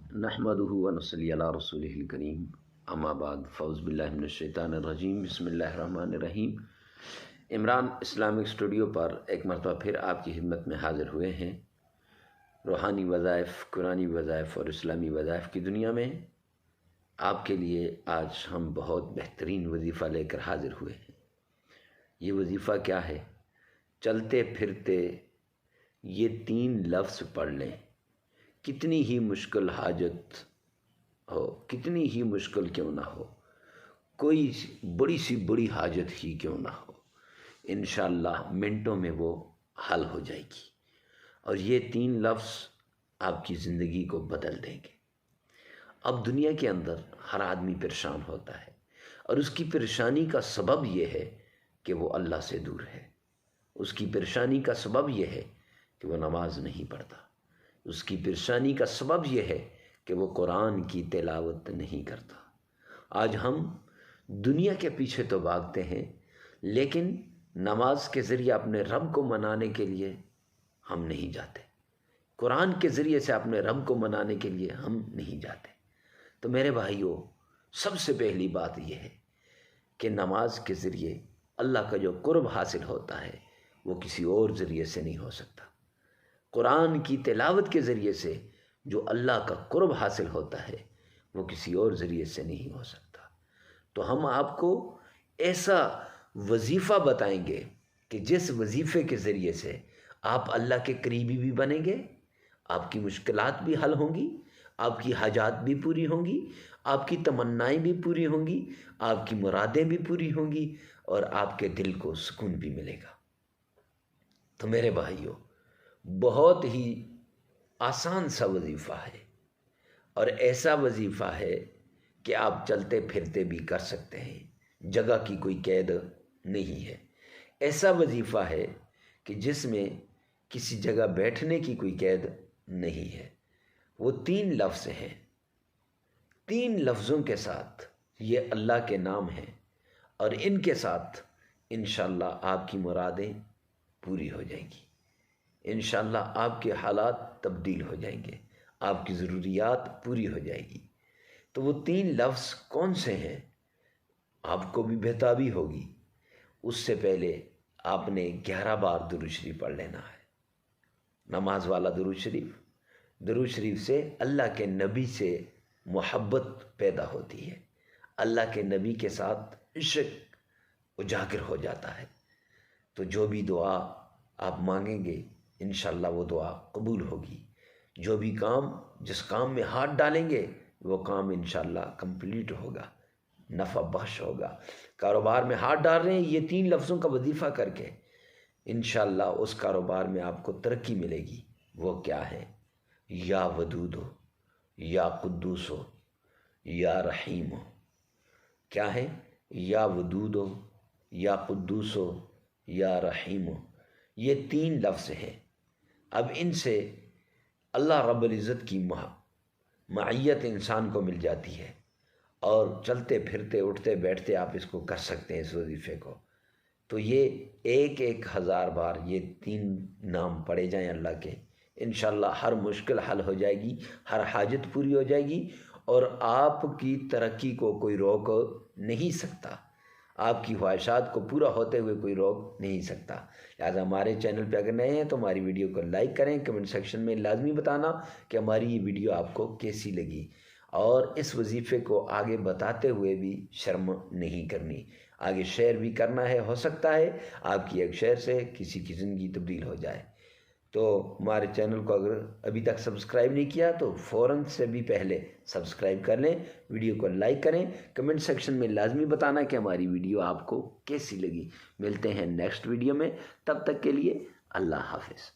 नहमदुहु व नसल्ली अला रसूलिहिल करीम अम्मा बाद फ़ौज़ बिल्लाहि मिनश शैतानिर रजीम बिस्मिल्लाहिर रहमानिर रहीम। इमरान इस्लामिक स्टूडियो पर एक मरतबा फिर आपकी खिदमत में हाज़िर हुए हैं। रूहानी वज़ाइफ़, कुरानी वज़ाइफ़ और इस्लामी वज़ाइफ़ की दुनिया में आपके लिए आज हम बहुत बेहतरीन वजीफ़ा लेकर हाज़िर हुए हैं। ये वजीफ़ा क्या है? चलते फिरते ये 3 लफ्ज़ पढ़ लें। कितनी ही मुश्किल हाजत हो, कितनी ही मुश्किल क्यों ना हो, कोई बड़ी सी बड़ी हाजत ही क्यों ना हो, इंशाअल्लाह मिनटों में वो हल हो जाएगी और ये 3 लफ्ज़ आपकी ज़िंदगी को बदल देंगे। अब दुनिया के अंदर हर आदमी परेशान होता है और उसकी परेशानी का सबब ये है कि वो अल्लाह से दूर है। उसकी परेशानी का सबब ये है कि वो नमाज नहीं पढ़ता। उसकी परेशानी का सबब यह है कि वो कुरान की तिलावत नहीं करता। आज हम दुनिया के पीछे तो भागते हैं, लेकिन नमाज के ज़रिए अपने रब को मनाने के लिए हम नहीं जाते। कुरान के ज़रिए से अपने रब को मनाने के लिए हम नहीं जाते। तो मेरे भाइयों, सबसे पहली बात यह है कि नमाज के ज़रिए अल्लाह का जो कुर्ब हासिल होता है वो किसी और ज़रिए से नहीं हो सकता। कुरान की तिलावत के ज़रिए से जो अल्लाह का कुर्ब हासिल होता है वो किसी और ज़रिए से नहीं हो सकता। तो हम आपको ऐसा वजीफ़ा बताएंगे कि जिस वजीफ़े के ज़रिए से आप अल्लाह के करीबी भी बनेंगे, आपकी मुश्किलात भी हल होंगी, आपकी हजात भी पूरी होंगी, आपकी तमन्नाएं भी पूरी होंगी, आपकी मुरादें भी पूरी होंगी और आपके दिल को सुकून भी मिलेगा। तो मेरे भाइयों, बहुत ही आसान सा वजीफ़ा है और ऐसा वजीफ़ा है कि आप चलते फिरते भी कर सकते हैं। जगह की कोई कैद नहीं है। ऐसा वजीफ़ा है कि जिसमें किसी जगह बैठने की कोई कैद नहीं है। वो 3 लफ्ज़ हैं। 3 लफ्ज़ों के साथ ये अल्लाह के नाम हैं और इनके साथ इंशाअल्लाह आपकी मुरादें पूरी हो जाएंगी। इंशाअल्लाह आपके हालात तब्दील हो जाएंगे, आपकी ज़रूरियात पूरी हो जाएगी। तो वो 3 लफ्ज़ कौन से हैं आपको भी बेताबी होगी। उससे पहले आपने 11 बार दुरूद शरीफ पढ़ लेना है। नमाज वाला दुरूद शरीफ से अल्लाह के नबी से मुहब्बत पैदा होती है। अल्लाह के नबी के साथ इश्क उजागर हो जाता है। तो जो भी दुआ आप मांगेंगे इंशाअल्लाह वो दुआ कबूल होगी। जो भी काम, जिस काम में हाथ डालेंगे वो काम इंशाअल्लाह कंप्लीट होगा, नफ़ा बख्श होगा। कारोबार में हाथ डाल रहे हैं, ये 3 लफ्ज़ों का वजीफ़ा करके इंशाअल्लाह उस कारोबार में आपको तरक्की मिलेगी। वो क्या है? या वदूद हो, या कुद्दूस हो, या रहीम हो। क्या है? या वदूद हो, या कुद्दूस हो, या रहीम हो। ये 3 लफ्ज़ हैं। अब इनसे अल्लाह रब्बुल इज़्ज़त की मअय्यत इंसान को मिल जाती है और चलते फिरते उठते बैठते आप इसको कर सकते हैं, इस वजीफ़े को। तो ये 1,000 बार ये 3 नाम पढ़े जाएं अल्लाह के, इंशाअल्लाह हर मुश्किल हल हो जाएगी, हर हाजत पूरी हो जाएगी और आपकी तरक्की को कोई रोक नहीं सकता। आपकी ख्वाहिशात को पूरा होते हुए कोई रोक नहीं सकता। लिहाजा हमारे चैनल पे अगर नए हैं तो हमारी वीडियो को लाइक करें। कमेंट सेक्शन में लाजमी बताना कि हमारी ये वीडियो आपको कैसी लगी और इस वजीफ़े को आगे बताते हुए भी शर्म नहीं करनी। आगे शेयर भी करना है। हो सकता है आपकी एक शेयर से किसी की ज़िंदगी तब्दील हो जाए। तो हमारे चैनल को अगर अभी तक सब्सक्राइब नहीं किया तो फ़ौरन से भी पहले सब्सक्राइब कर लें, वीडियो को लाइक करें। कमेंट सेक्शन में लाजमी बताना कि हमारी वीडियो आपको कैसी लगी। मिलते हैं नेक्स्ट वीडियो में, तब तक के लिए अल्लाह हाफ़िज़।